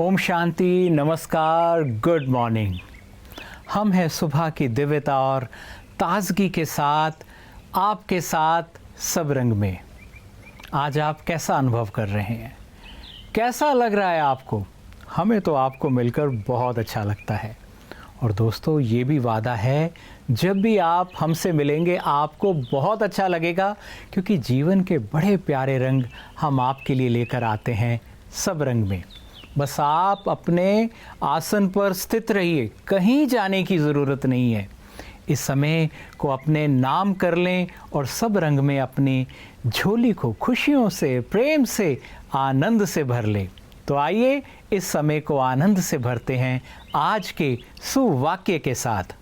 ओम शांति, नमस्कार, good morning. हम हैं सुबह की दिव्यता और ताजगी के साथ, आपके साथ सब रंग में। आज आप कैसा अनुभव कर रहे हैं? कैसा लग रहा है आपको? हमें तो आपको मिलकर बहुत अच्छा लगता है। और दोस्तों, ये भी वादा है, जब भी आप हमसे मिलेंगे आपको बहुत अच्छा लगेगा, क्योंकि जीवन के बड़े प्यारे रंग हम आपके लिए लेकर आते हैं सब रंग में। बस आप अपने आसन पर स्थित रहिए, कहीं जाने की ज़रूरत नहीं है। इस समय को अपने नाम कर लें और सब रंग में अपनी झोली को खुशियों से, प्रेम से, आनंद से भर लें। तो आइए इस समय को आनंद से भरते हैं आज के सुवाक्य के साथ।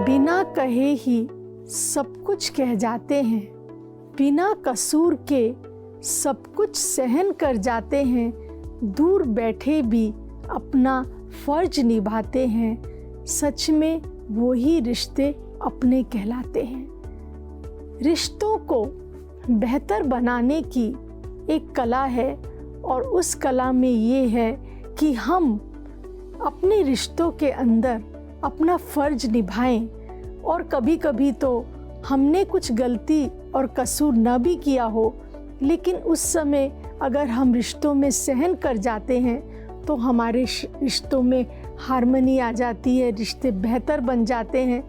बिना कहे ही सब कुछ कह जाते हैं, बिना कसूर के सब कुछ सहन कर जाते हैं, दूर बैठे भी अपना फर्ज निभाते हैं। सच में वो ही रिश्ते अपने कहलाते हैं। रिश्तों को बेहतर बनाने की एक कला है, और उस कला में ये है कि हम अपने रिश्तों के अंदर अपना फर्ज निभाएं। और कभी कभी तो हमने कुछ गलती और कसूर न भी किया हो, लेकिन उस समय अगर हम रिश्तों में सहन कर जाते हैं तो हमारे रिश्तों में हार्मनी आ जाती है, रिश्ते बेहतर बन जाते हैं।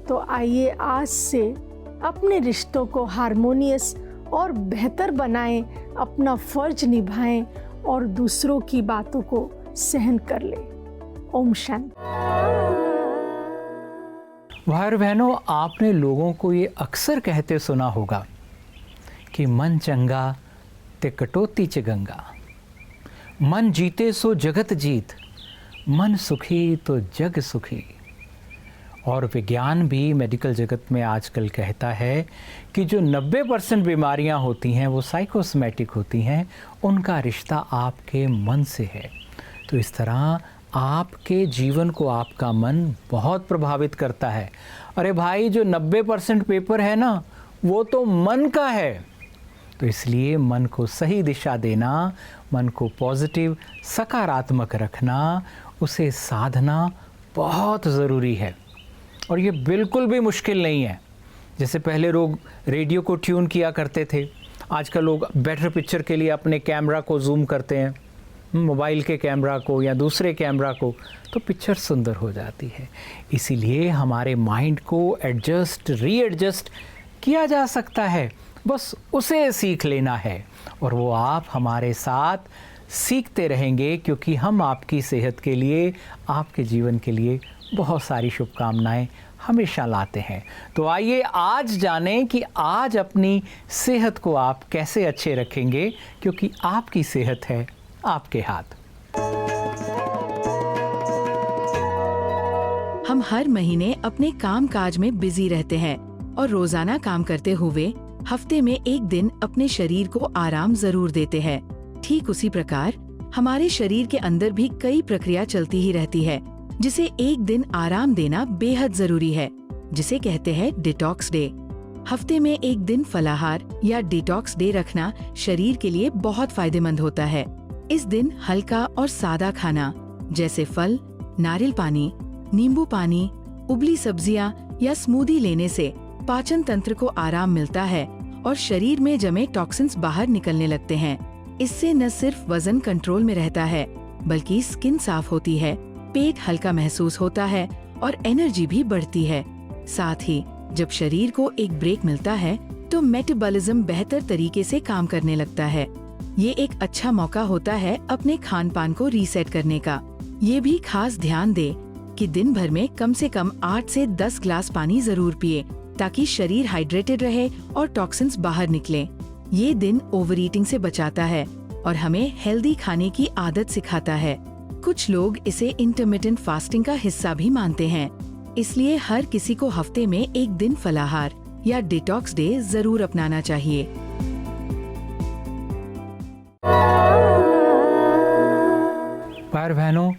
तो आइए आज से अपने रिश्तों को हार्मोनियस और बेहतर बनाएं, अपना फर्ज निभाएं और दूसरों की बातों को सहन कर लें। ओम शांति। भाई बहनों, आपने लोगों को ये अक्सर कहते सुना होगा कि मन चंगा ते कटौती च गंगा, मन जीते सो जगत जीत, मन सुखी तो जग सुखी। और विज्ञान भी, मेडिकल जगत में आजकल कहता है कि जो 90% बीमारियां होती हैं वो साइकोसोमैटिक होती हैं, उनका रिश्ता आपके मन से है। तो इस तरह आपके जीवन को आपका मन बहुत प्रभावित करता है। अरे भाई, जो 90% पेपर है ना, वो तो मन का है। तो इसलिए मन को सही दिशा देना, मन को पॉजिटिव, सकारात्मक रखना, उसे साधना बहुत ज़रूरी है। और ये बिल्कुल भी मुश्किल नहीं है। जैसे पहले लोग रेडियो को ट्यून किया करते थे, आजकल लोग बेटर पिक्चर के लिए अपने कैमरा को जूम करते हैं, मोबाइल के कैमरा को या दूसरे कैमरा को, तो पिक्चर सुंदर हो जाती है। इसीलिए हमारे माइंड को एडजस्ट, रीएडजस्ट किया जा सकता है, बस उसे सीख लेना है। और वो आप हमारे साथ सीखते रहेंगे, क्योंकि हम आपकी सेहत के लिए, आपके जीवन के लिए बहुत सारी शुभकामनाएं हमेशा लाते हैं। तो आइए आज जानें कि आज अपनी सेहत को आप कैसे अच्छे रखेंगे, क्योंकि आपकी सेहत है आपके हाथ। हम हर महीने अपने काम काज में बिजी रहते हैं और रोजाना काम करते हुए हफ्ते में एक दिन अपने शरीर को आराम जरूर देते हैं। ठीक उसी प्रकार हमारे शरीर के अंदर भी कई प्रक्रिया चलती ही रहती है, जिसे एक दिन आराम देना बेहद जरूरी है, जिसे कहते हैं डिटॉक्स डे। हफ्ते में एक दिन फलाहार या डिटॉक्स डे रखना शरीर के लिए बहुत फायदेमंद होता है। इस दिन हल्का और सादा खाना जैसे फल, नारियल पानी, नींबू पानी, उबली सब्जियां या स्मूदी लेने से पाचन तंत्र को आराम मिलता है और शरीर में जमे टॉक्सिन्स बाहर निकलने लगते हैं। इससे न सिर्फ वजन कंट्रोल में रहता है, बल्कि स्किन साफ होती है, पेट हल्का महसूस होता है और एनर्जी भी बढ़ती है। साथ ही जब शरीर को एक ब्रेक मिलता है तो मेटाबॉलिज्म बेहतर तरीके से काम करने लगता है। ये एक अच्छा मौका होता है अपने खान पान को रीसेट करने का। ये भी खास ध्यान दे कि दिन भर में कम से कम 8 से 10 ग्लास पानी जरूर पिए, ताकि शरीर हाइड्रेटेड रहे और टॉक्सिन्स बाहर निकले। ये दिन ओवर ईटिंग से बचाता है और हमें हेल्दी खाने की आदत सिखाता है। कुछ लोग इसे इंटरमिटेंट फास्टिंग का हिस्सा भी मानते हैं। इसलिए हर किसी को हफ्ते में एक दिन फलाहार या डिटॉक्स डे जरूर अपनाना चाहिए। भाई बहनों,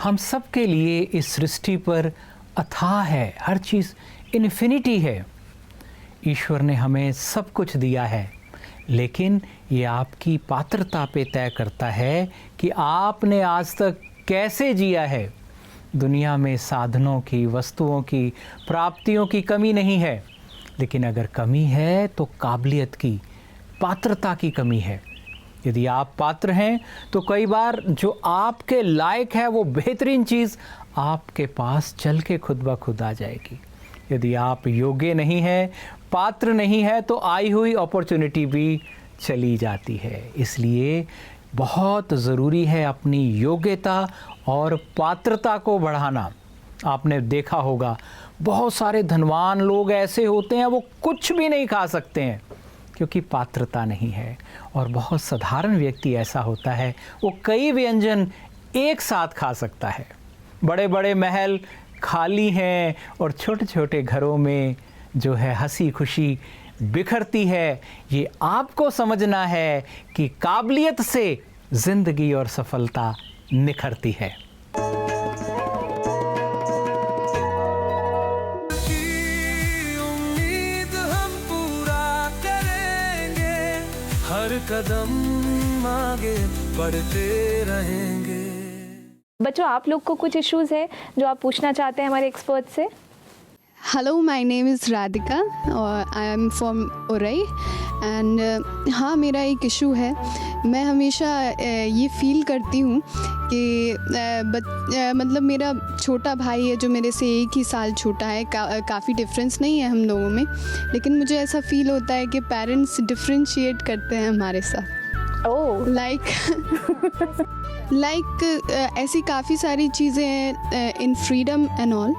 हम सब के लिए इस सृष्टि पर अथाह है, हर चीज़ इन्फिनिटी है। ईश्वर ने हमें सब कुछ दिया है, लेकिन ये आपकी पात्रता पे तय करता है कि आपने आज तक कैसे जिया है। दुनिया में साधनों की, वस्तुओं की, प्राप्तियों की कमी नहीं है, लेकिन अगर कमी है तो काबिलियत की, पात्रता की कमी है। यदि आप पात्र हैं तो कई बार जो आपके लायक है वो बेहतरीन चीज़ आपके पास चल के खुद ब खुद आ जाएगी। यदि आप योग्य नहीं हैं, पात्र नहीं है, तो आई हुई अपॉर्चुनिटी भी चली जाती है। इसलिए बहुत ज़रूरी है अपनी योग्यता और पात्रता को बढ़ाना। आपने देखा होगा बहुत सारे धनवान लोग ऐसे होते हैं वो कुछ भी नहीं खा सकते हैं क्योंकि पात्रता नहीं है, और बहुत साधारण व्यक्ति ऐसा होता है वो कई व्यंजन एक साथ खा सकता है। बड़े बड़े महल खाली हैं और छोटे छोटे घरों में जो है हंसी खुशी बिखरती है। ये आपको समझना है कि काबिलियत से ज़िंदगी और सफलता निखरती है। उम्मीद हम पूरा करेंगे, हर कदम आगे बढ़ते रहेंगे। बच्चों, आप लोग को कुछ इश्यूज है जो आप पूछना चाहते हैं हमारे एक्सपर्ट से? Hello, my name is Radhika और I am from Orai and हाँ, मेरा एक इशू है। मैं हमेशा ये फील करती हूँ कि मतलब मेरा छोटा भाई है जो मेरे से 1 ही साल छोटा है। काफ़ी डिफरेंस नहीं है हम लोगों में, लेकिन मुझे ऐसा फील होता है कि पेरेंट्स डिफ्रेंशिएट करते हैं हमारे साथ। ओह, लाइक ऐसी काफ़ी सारी चीज़ें हैं इन फ्रीडम एंड ऑल,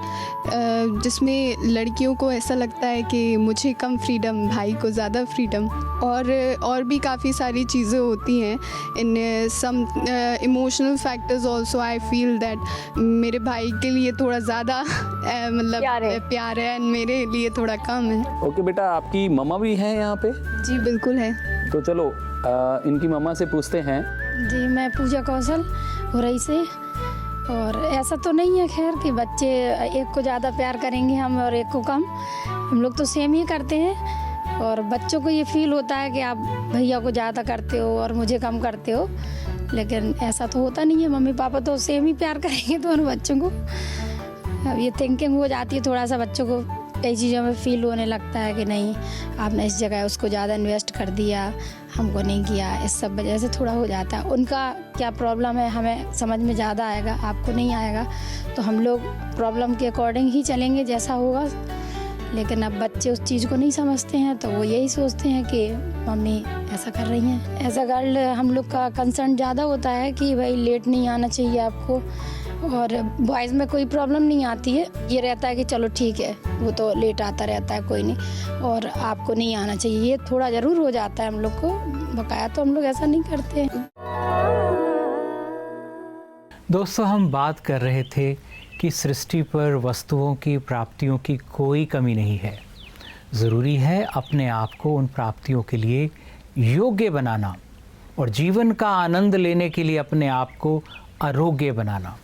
जिसमें लड़कियों को ऐसा लगता है कि मुझे कम फ्रीडम, भाई को ज़्यादा फ्रीडम, और भी काफ़ी सारी चीज़ें होती हैं। In some emotional factors also I feel that मेरे भाई के लिए थोड़ा ज़्यादा मतलब प्यार है एंड मेरे लिए थोड़ा कम है। ओके बेटा, आपकी मम्मा भी हैं यहाँ पे? जी बिल्कुल है। तो चलो इनकी मम्मा से पूछते हैं। जी, मैं पूजा कौशल उरई से। और ऐसा तो नहीं है खैर कि बच्चे एक को ज़्यादा प्यार करेंगे हम और एक को कम। हम लोग तो सेम ही करते हैं, और बच्चों को ये फील होता है कि आप भैया को ज़्यादा करते हो और मुझे कम करते हो, लेकिन ऐसा तो होता नहीं है। मम्मी पापा तो सेम ही प्यार करेंगे दोनों बच्चों को। अब ये थिंकिंग हो जाती है थोड़ा सा, बच्चों को कई चीज़ों में फील होने लगता है कि नहीं, आपने इस जगह उसको ज़्यादा इन्वेस्ट कर दिया, हमको नहीं किया। इस सब वजह से थोड़ा हो जाता है। उनका क्या प्रॉब्लम है हमें समझ में ज़्यादा आएगा, आपको नहीं आएगा, तो हम लोग प्रॉब्लम के अकॉर्डिंग ही चलेंगे जैसा होगा। लेकिन अब बच्चे उस चीज़ को नहीं समझते हैं, तो वो यही सोचते हैं कि मम्मी ऐसा कर रही हैं। एज अ गर्ल हम लोग का कंसर्न ज़्यादा होता है कि भाई लेट नहीं आना चाहिए आपको, और बॉयज़ में कोई प्रॉब्लम नहीं आती है। ये रहता है कि चलो ठीक है, वो तो लेट आता रहता है, कोई नहीं, और आपको नहीं आना चाहिए। ये थोड़ा ज़रूर हो जाता है हम लोग को, बकाया तो हम लोग ऐसा नहीं करते हैं। दोस्तों, हम बात कर रहे थे कि सृष्टि पर वस्तुओं की, प्राप्तियों की कोई कमी नहीं है। ज़रूरी है अपने आप को उन प्राप्तियों के लिए योग्य बनाना और जीवन का आनंद लेने के लिए अपने आप को अयोग्य बनाना।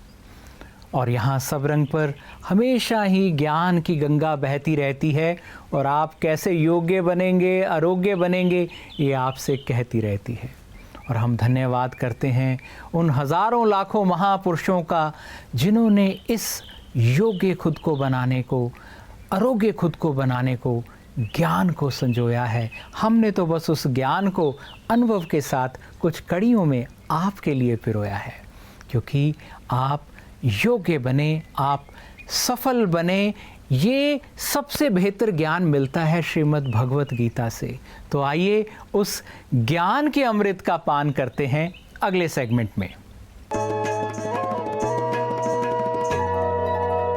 और यहाँ सब रंग पर हमेशा ही ज्ञान की गंगा बहती रहती है, और आप कैसे योग्य बनेंगे, अयोग्य बनेंगे, ये आपसे कहती रहती है। और हम धन्यवाद करते हैं उन हज़ारों लाखों महापुरुषों का जिन्होंने इस योग्य खुद को बनाने को, अयोग्य खुद को बनाने को, ज्ञान को संजोया है। हमने तो बस उस ज्ञान को अनुभव के साथ कुछ कड़ियों में आपके लिए पिरोया है, क्योंकि आप योग्य बने, आप सफल बने, ये सबसे बेहतर ज्ञान मिलता है श्रीमद् भगवत गीता से। तो आइए उस ज्ञान के अमृत का पान करते हैं अगले सेगमेंट में।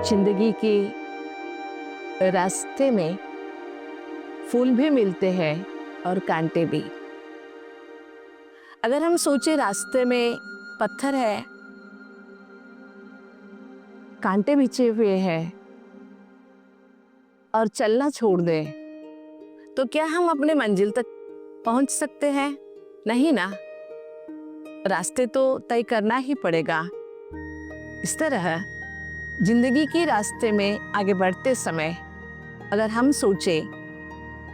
जिंदगी के रास्ते में फूल भी मिलते हैं और कांटे भी। अगर हम सोचे रास्ते में पत्थर है, कांटे बिछे हुए हैं और चलना छोड़ दें, तो क्या हम अपने मंजिल तक पहुंच सकते हैं? नहीं ना, रास्ते तो तय करना ही पड़ेगा। इस तरह जिंदगी के रास्ते में आगे बढ़ते समय अगर हम सोचे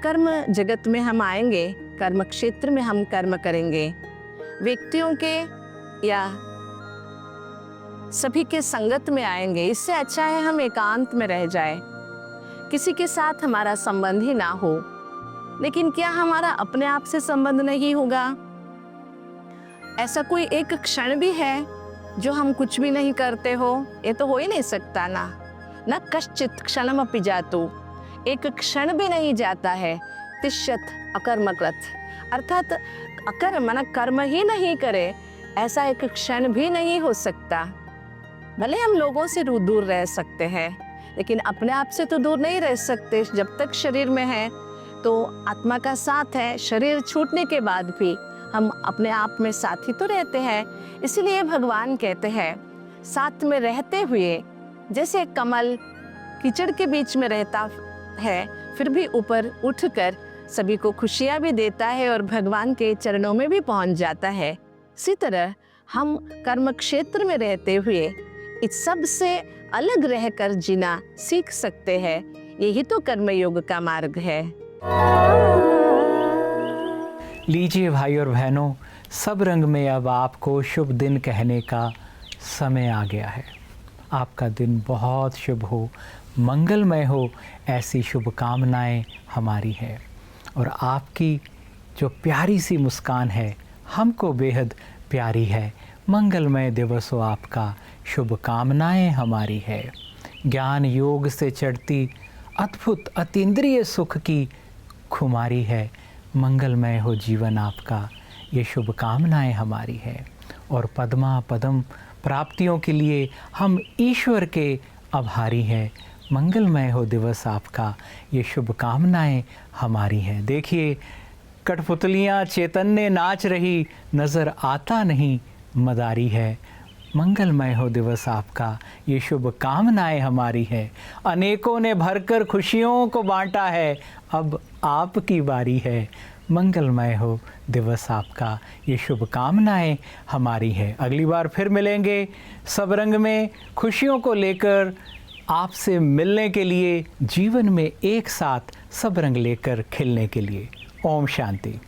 कर्म जगत में हम आएंगे कर्म क्षेत्र में हम कर्म करेंगे, व्यक्तियों के या सभी के संगत में आएंगे, इससे अच्छा है हम एकांत में रह जाए, किसी के साथ हमारा संबंध ही ना हो। लेकिन क्या हमारा अपने आप से संबंध नहीं होगा? ऐसा कोई एक क्षण भी है जो हम कुछ भी नहीं करते हो? ये तो हो ही नहीं सकता ना। न कश्चित क्षणमपि जातु, एक क्षण भी नहीं जाता है। तिष्यत अकर्मकृत, अर्थात अकर्म न कर्म ही नहीं करे, ऐसा एक क्षण भी नहीं हो सकता। भले हम लोगों से दूर रह सकते हैं, लेकिन अपने आप से तो दूर नहीं रह सकते। जब तक शरीर में है तो आत्मा का साथ है, शरीर छूटने के बाद भी हम अपने आप में साथी तो रहते हैं। इसलिए भगवान कहते हैं, साथ में रहते हुए जैसे कमल कीचड़ के बीच में रहता है, फिर भी ऊपर उठकर सभी को खुशियाँ भी देता है और भगवान के चरणों में भी पहुँच जाता है। इसी तरह हम कर्म क्षेत्र में रहते हुए इस सब से अलग रहकर जीना सीख सकते हैं। यही तो कर्मयोग का मार्ग है। लीजिए भाई और बहनों, सब रंग में अब आपको शुभ दिन कहने का समय आ गया है। आपका दिन बहुत शुभ हो, मंगलमय हो, ऐसी शुभकामनाएं हमारी है। और आपकी जो प्यारी सी मुस्कान है हमको बेहद प्यारी है। मंगलमय दिवस हो आपका, शुभकामनाएं हमारी है। ज्ञान योग से चढ़ती अद्भुत अतीन्द्रिय सुख की खुमारी है। मंगलमय हो जीवन आपका, ये शुभकामनाएं हमारी है। और पद्मा पदम प्राप्तियों के लिए हम ईश्वर के आभारी हैं। मंगलमय हो दिवस आपका, ये शुभकामनाएं हमारी हैं। देखिए कठपुतलियाँ चैतन्य नाच रही, नज़र आता नहीं मदारी है। मंगलमय हो दिवस आपका, ये शुभकामनाएं हमारी है। अनेकों ने भरकर खुशियों को बांटा है, अब आपकी बारी है। मंगलमय हो दिवस आपका, ये शुभकामनाएं हमारी है। अगली बार फिर मिलेंगे सब रंग में, खुशियों को लेकर आपसे मिलने के लिए, जीवन में एक साथ सब रंग लेकर खिलने के लिए। ओम शांति।